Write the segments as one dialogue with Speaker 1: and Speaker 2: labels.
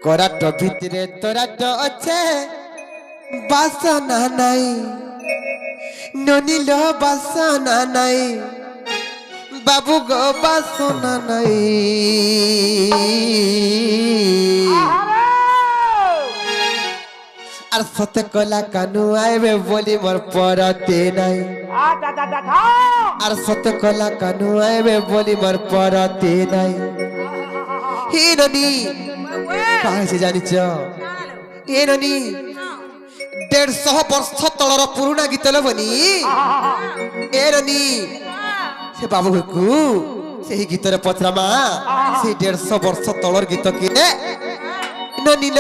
Speaker 1: कराट भितरे तोराट अच्छे बासना नाई ननील बासना नाई बाबू गो बासना नाई আর সতে কলা কানু আইবে বলি মোর পরতে নাই আর সতে কলা কানু আইবে বলি মোর পরতে নাই হিরনি কাছে জানিছ হিরনি 150 বর্ষ তলর পুরুনা গীত লবনি এরনি সে বাবু কু সেই গীতরে পচরামা সেই 150 বর্ষ তলর গীত কি ননিল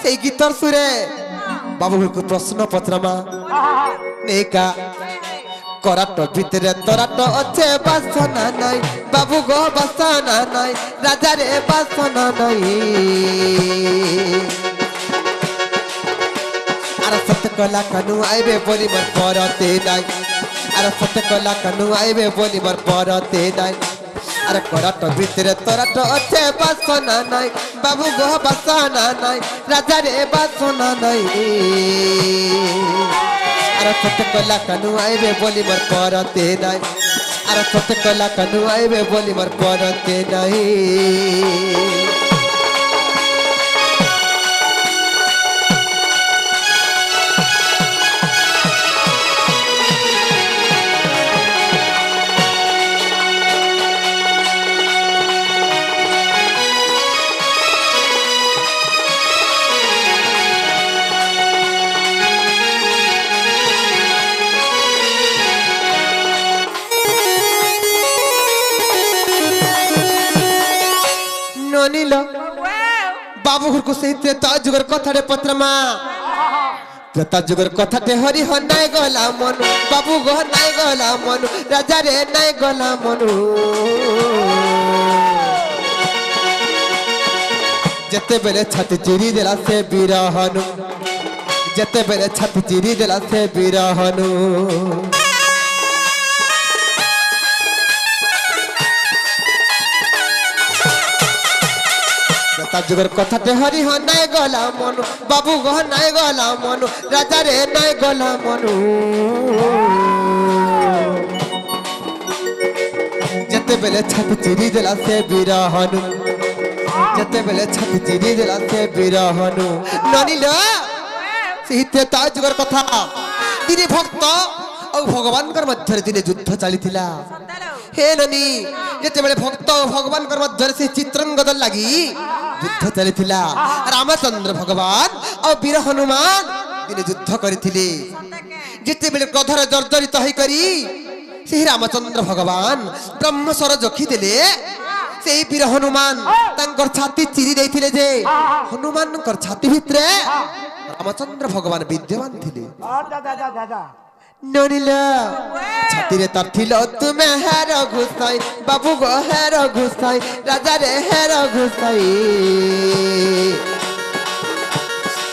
Speaker 1: সেই গীতর সুরে বাবু কু প্রশ্ন পচরামা নেকা कराट भितरे तोराट अच्छे बासना नाई बाबू गो बासना नाई राजा रे बासना नाई अरे सत्य कला कानू आइबे बोली मोर परते नाई अरे सत्य कला कानू आइबे बोली मोर परते नाई अरे कराट भितरे तोराट अच्छे बासना नाई बाबू गो बासना नाई राजा रे बासना नाई अरे सत्य कला कानू आइबे बोली मोर परते नाई अरे सत्य कला कानू आइबे बोली मोर परते नाई ननील बाबू घर को सही त्रेता जुगर कथारे पत्रमा त्रेता जुगर कथाटे हरि हो नाय गला मनु बाबू गो नाय गला मनु राजा रे नाय गला मनु जते बेले छाती चिरी देला से बिरहनु जते बेले छाती चिरी देला से बिरहनु जुगर कथाटे हरि हो नाय गला मनु बाबू गो नाय गला मनु राजा रे नाय गला मनु जते बेले छाती चिरी देला से बिरहनु जते बेले छाती चिरी देला से बिरहनु ननील सीते ता जुगर कथा दिने भक्त और भगवान कर मध्य दिने युद्ध चलीथिला हे ननी जते बेले भक्त भगवान कर मध्य से चित्रंगद लगी युद्ध चलीथिला रामचंद्र भगवान और वीर हनुमान दिन युद्ध करथिले जते बेले क्रोधर जर्जरित होई करी से रामचंद्र भगवान ब्रह्मस्वर जोखी देले से वीर हनुमान तांकर छाती चिरी देथिले जे हनुमान कर छाती भितरे रामचंद्र भगवान विद्यमान थिले ननील छाती रे तार थिलो तुमे हेर घुसाई बाबू गो हेर घुसाई राजा रे हेर घुसाई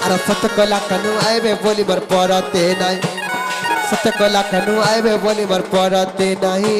Speaker 1: अरे सत्य कला कानू आइबे बोली मोर परते नाई सत्य कला कानू आइबे बोली मोर परते नाई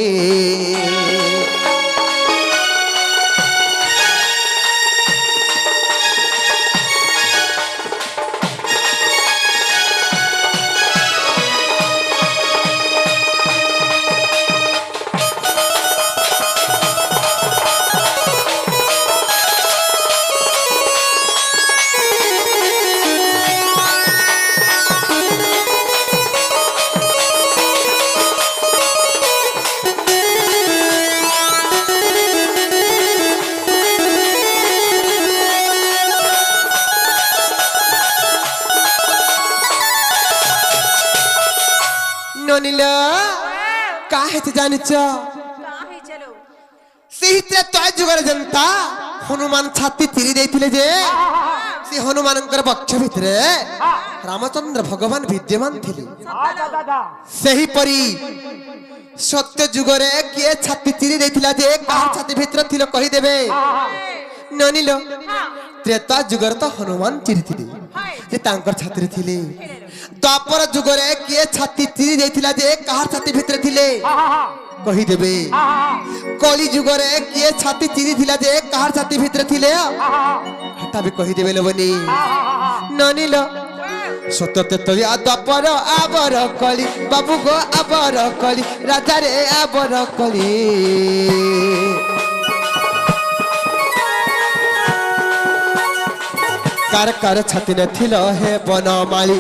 Speaker 1: ननील काहे ते जानिच
Speaker 2: काहे चलो
Speaker 1: सही त्रेता जुगर जनता हनुमान छाती चिरी देथिले जे से हनुमानकर पक्ष भितरे रामचंद्र भगवान विद्यमान थिले सही परी सत्य जुगरे के छाती चिरी देथिला जे कार छाती भितर थिलो कहि देबे ननील त्रेता जुगर तो हनुमान चिरी थिले जे तांकर छाती थिले द्वापर जुगरे के छाती चिरी देथिला जे कार छाती भितर थिले कही देबे कली जुगरे किए छाती चिरी थिला जे कहार छाती भितरे थिले हटा भी कही देबे लोबनी ननिल सतते तरिया द्वापर आबर कली बाबू गो आबर कली राजा रे आबर कली कार कार छाती ने थिल हे बनमाली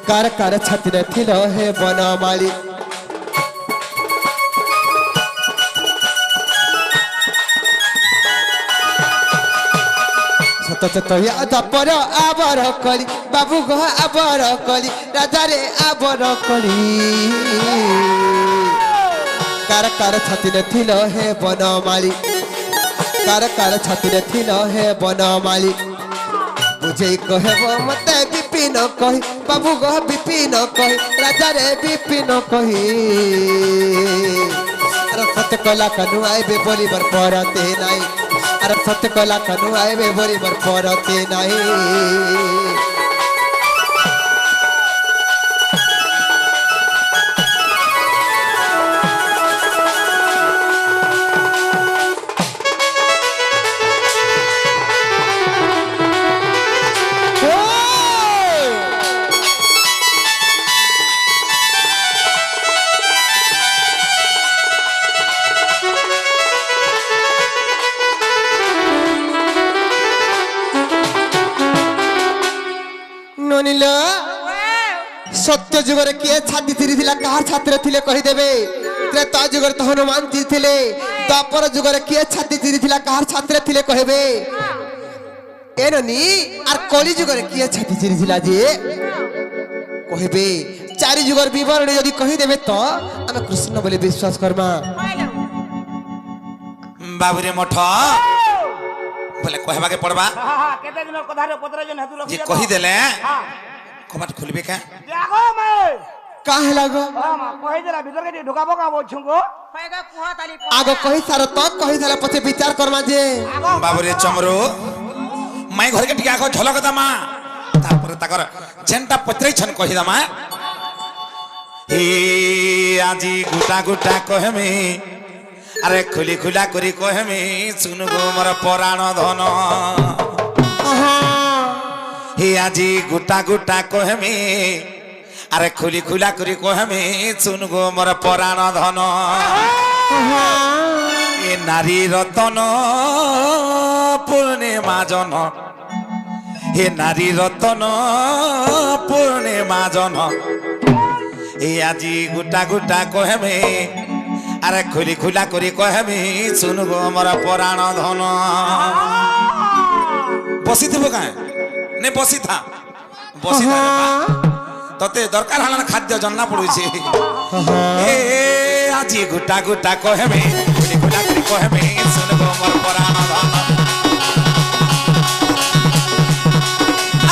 Speaker 1: कार कार छाती ने थिल हे बनमाली द्वापर आबर कली बाबू गो आबर कली राजा रे आबर कली कार कार छाती ने थिल हे बनमाली कार कार छाती ने थिल हे बनमाली बुझे कहब मते विपिन कही बाबू गो विपिन कही राजा रे विपिन कही अरे सत्य कला कनु आइबे बोली बर परते नाही अरे सत्य कला कनु आइबे बोली बर परते नाही सत्य जुगरे किए छाती चिरी थिला कहार छात्र थिले कहि देबे त्रेता जुगरे तो हनुमान चिरी थिले द्वापर जुगरे किए छाती चिरी थिला कहार छात्र थिले कहबे एननी आर कली जुगरे किए छाती चिरी थिला जे कहबे चारि जुगर विवरण यदि कहि देबे तो हम कृष्ण बोले विश्वास करमा
Speaker 2: बाबूरे मठ बोले कहबा के पड़बा
Speaker 3: केते दिन कथारे 15 जन हेतु
Speaker 2: जे कहि देले कबाट खुलबे का
Speaker 3: जागो मैं
Speaker 1: काहे लागो
Speaker 3: हां कहि देला भीतर के ढुकाबो का बोछुंगो पैगा कुहा ताली
Speaker 1: आगो कहि सारो तो कहि सारा पछे विचार करमा जे
Speaker 2: बाबूरे चमरो मैं घर के टिका को झलक दमा तापर ताकर जेंटा पत्रै छन कहि दमा हे आजी गुटा गुटा कहमे अरे खुली खुला करी कहमे सुन गो मोर पराण धन हे आजी गुटा गुटा कहमे अरे खुली खुला करी कहमे सुन गो मोर पराण धन ए नारी रतन पूर्णिमा जन हे नारी रतन पूर्णिमा जन ए आजी गुटा गुटा कहमे अरे खुली खुला करी कहमे सुन गो मोर पराण धन बसी थबो का ने बसी था तते दरकार हला खाद्य जन्ना पड़ुछि ए आजी गुटा गुटा कहमे खुली खुला करी कहमे सुन गो मोर पराण धन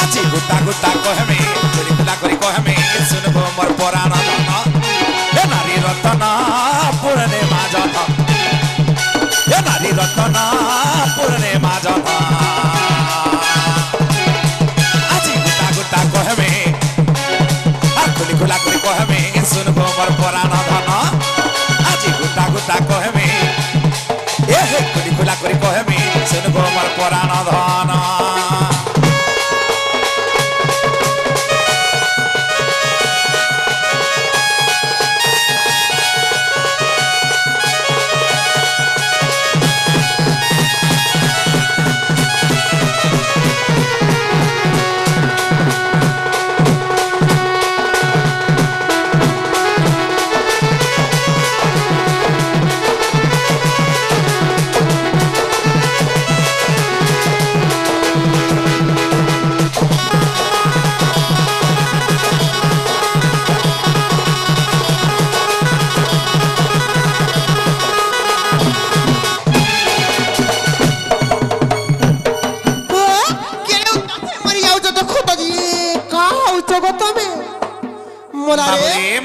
Speaker 2: आजी गुटा गुटा कहमे खुली खुला करी कहमे सुन गो मोर पराण धन ए नारी रतन पूर्णिमा जन ए नारी रतन पूर्णिमा जन आजी गुटा गुटा कहमे खुली खुला करी कहमे सुन गो मोर पराण धन आजी गुटा गुटा कहमे ए खुली खुला करी कहमे सुन गो मोर पराण धन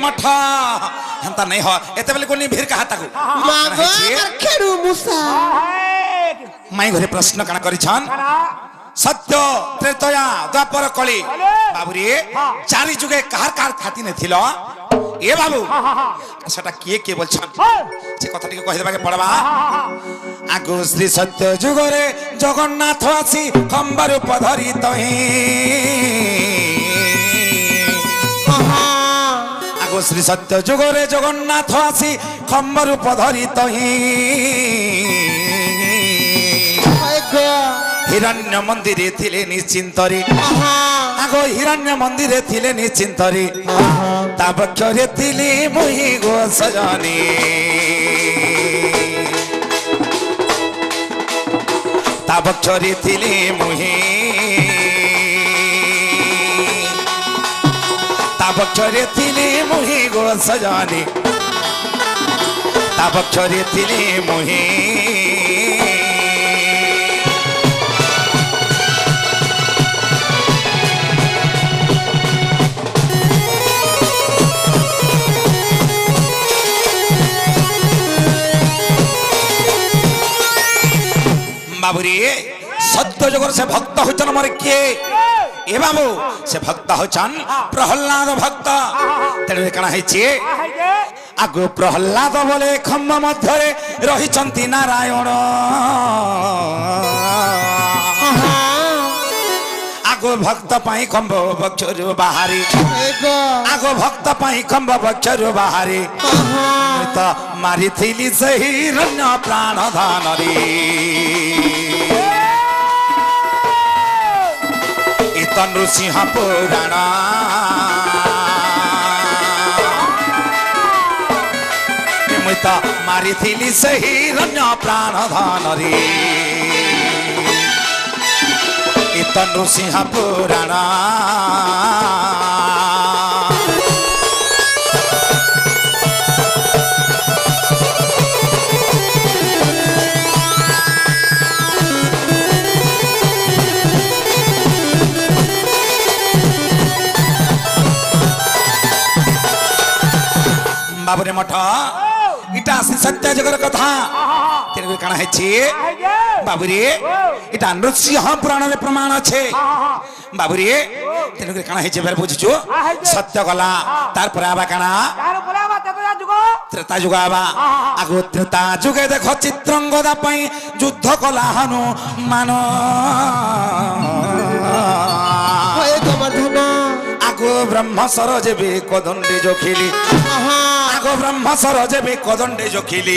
Speaker 2: मठ हंता नहीं हो एते बेले कोनी भीर का हाता को
Speaker 1: मागो खेडू मुसा
Speaker 2: माई घरे प्रश्न कना करी छन सत्य त्रेतया द्वापर कली बाबुरी चारि जुगे कहार कहार खाती ने थिलो এ বাবু
Speaker 3: হা হা হা
Speaker 2: সেটা কে বলছেন
Speaker 3: হ্যাঁ
Speaker 2: সে কথাটিকে কহি দেবাকে পড়বা
Speaker 3: হা হা
Speaker 2: আগু শ্রী সত্য যুগরে জগন্নাথ আসি খম্বার উপধরি তহি আগু শ্রী সত্য যুগরে জগন্নাথ আসি খম্বার উপধরি তহি হিরণ্য মন্দিরে থিলে নিশ্চিন্তরে আগো হিরণ্য মন্দিরে থিলে নিশ্চিন্তরে তা বক্ষরে থিলি মুহি গো সজনী তা বক্ষরে থিলি মুহি তা বক্ষরে থিলি মুহি গো সজনী তা বক্ষরে থিলি মুহি বাবুরে সত্য যুগর সে ভক্ত হচ্ছেন আমার কে এ বাবু সে ভক্ত হচ্ছেন প্রহ্লাদ ভক্ত তেণু কাଣା হয়েছে আগু প্রহ্লাদ বলে খম্ব মধ্যে রহিছন্তি নারায়ণ আগো ভক্ত পাই খম্ব বক্ষরু বাহারি আগো ভক্ত পাই খম্ব বক্ষরু বাহারি তো মারিথিলি সেই রণ্য প্রাণ ধানরে ইতন নৃসিংহ পুরাণ মুই তো মারিথিলি সেই রণ্য প্রাণ ধানরে ইতন নৃসিংহ পুরাণ বাবুরে মঠ এটা শ্রী সত্য যুগের কথা তেন কাଣା হয়েছে বাবুরে এটা নৃসিংহ পুরাণের প্রমাণ আছে বাবুরে তেন কাଣା হয়েছে বের বুঝিছো সত্য গলা তারপরে আবা কাଣା ত্রেতা যুগ আবা আগু ত্রেতা যুগে দেখ চিত্রঙ্গদা পাই যুদ্ধ কলা হানু মান আগু ব্রহ্ম সরজেবে কদণ্ডে জখিলি আগো ব্রহ্ম সরজেবে কদণ্ডে জখিলি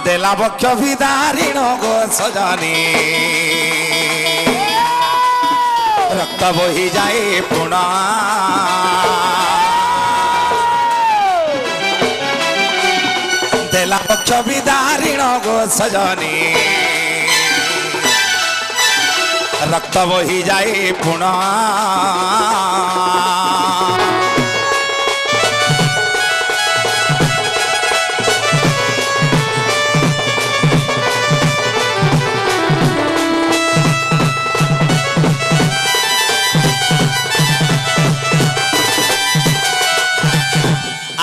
Speaker 2: দেলা বক্ষ বিদারিণ গো সজনী রক্ত বহি যায় পুণ দেলা বক্ষ বিদারিণ গো সজনী রক্ত বহি যায় পুণ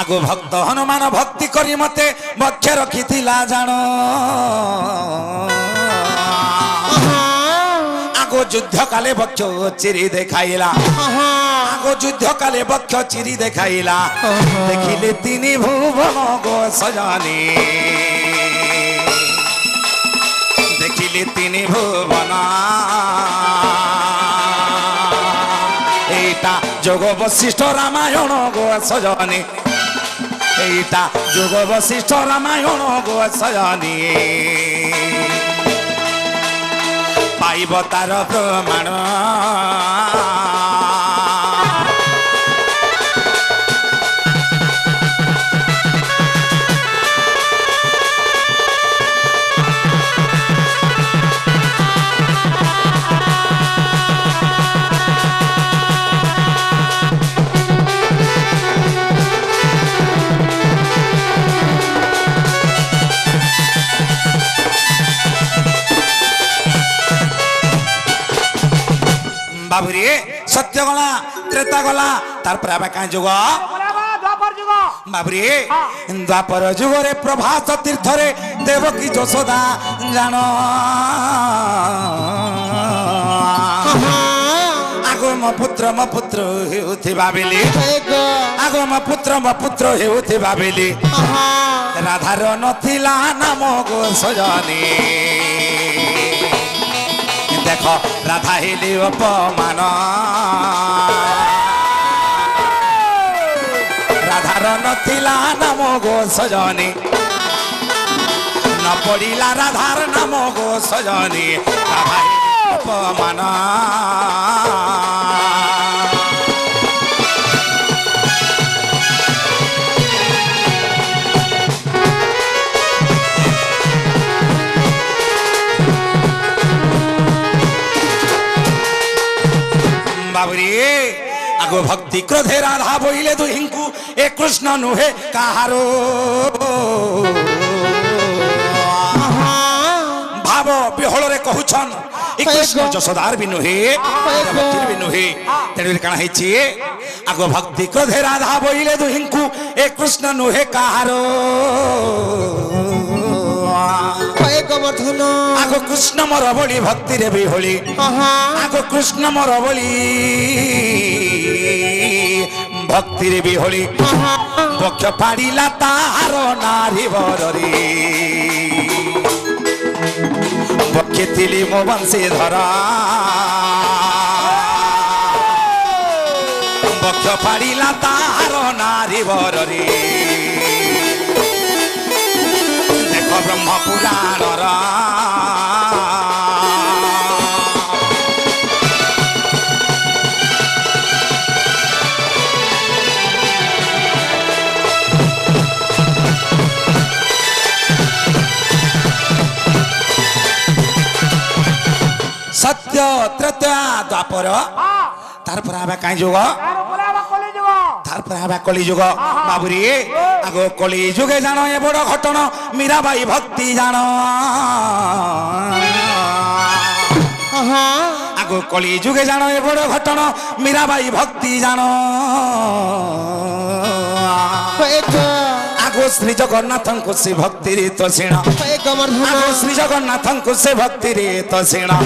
Speaker 2: আগো ভক্ত হনুমান ভক্তি করি মতে বক্ষে রখিলা জাণ আগো যুদ্ধ কালে বক্ষ চিরি দেখাইলা আগো যুদ্ধ কালে বক্ষ চিরি দেখাইলা দেখিলে তিনি ভুবন গো সজনী দেখিলে তিনি ভুবন এইটা যোগ বশিষ্ঠ রামায়ণ গো সজনী এইটা যোগ বশিষ্ঠ রামায়ণ গো সজনী পাইব তার প্রমাণ বাবুরে সত্য গলা ত্রেতা গলা তারপরে আবার কাঁ যুগ বাবুরে দ্বাপর যুগরে প্রভাস তীর্থরে দেবকী যশোদা জান আগো ମୋ ପୁତ୍ର ପୁତ୍ର ହେଉଥିବା ବେଲି
Speaker 1: ego
Speaker 2: ଆଗ ମୋ ପୁତ୍ର ହେଉଥିବା ବେଲି ରାଧାର ନଥିଲା ନାମ ଗୋ ସଜନୀ ଦେଖ ରାଧା ହେଲି ଅପମାନ ରାଧାର ନଥିଲା ନାମ ଗୋ ସଜନୀ न पड़िला राधार नाम गो सजनी राधा अपमान बाबरी आगो भक्ति क्रोधे राधा बोले दुहिंकु ए कृष्ण नुहे काहारो भाव विहल रे कहूछन ए कृष्ण जसोदार भी नुहे भक्ति भी नुहे तेरे काना हेछि आगो भक्ति क्रोधे राधा बोले दुहिंकु ए कृष्ण नुहे काहारो आगो कृष्ण मोर बोली भक्ति रे भी होली आगो कृष्ण मोर बोली भक्ति रे भी होली पक्ष पाड़िला ताहार नारी बररी पक्षे थिली मो बंशीधरा पक्ष पाड़िला ताहार नारी बररी देख ब्रह्म पुराणर सत्य त्रेता द्वापर तार पर आबा काई जुग तार पर आबा कली जुग बाबुरी आगो कली जुगे जानो ए बड़ घटना मीराबाई भक्ति जानो आगो कली जुगे जानो ए बड़ घटना मीराबाई भक्ति जानो आगो श्री जगन्नाथ को से भक्ति रे तो सेना आगो श्री जगन्नाथ को से भक्ति रे तो सेना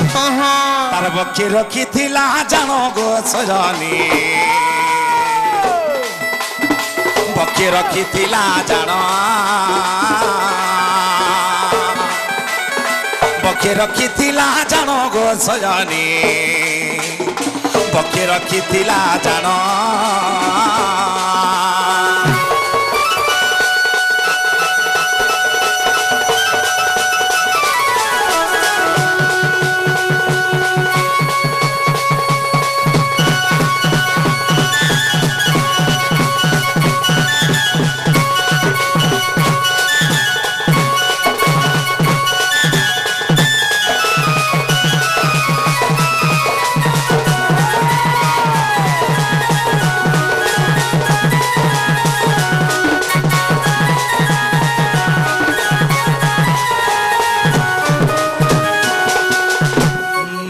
Speaker 2: तार बक्षे रखी थिला जानो गो सजनी बक्षे रखी थिला जानो बक्षे रखी थिला जानो गो सजनी बक्षे रखी थिला जानो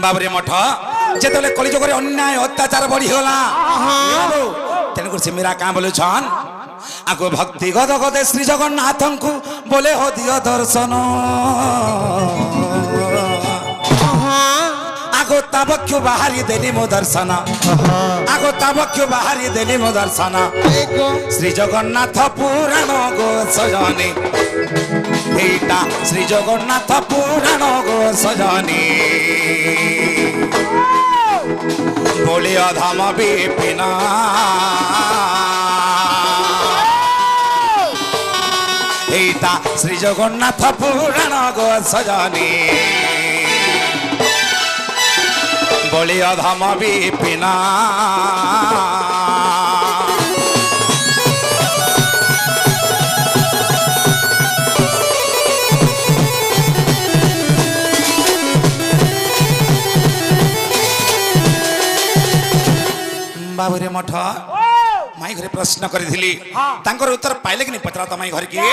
Speaker 2: बाबरे मठ जेतले कलिजुग रे अन्याय अत्याचार बढ़ी होला तेन से मेरा का बोले छन आगो भक्ति गद गदे श्री जगन्नाथ को बोले हो दियो दर्शन आगो ताबक्यु बाहरी देली मो दर्शन आगो ताबक्यु बाहरी देली मो दर्शन श्री जगन्नाथ पुराण गो सजनी एटा श्री जगन्नाथ पुराण गो सजनी बोले अधम विपिन एटा श्री जगन्नाथ पुराण गो सजनी बोले अधम विपिन बाबुरे मठ माई घरे प्रश्न करी उत्तर पाइले कि नहीं पचरा तो माई घर की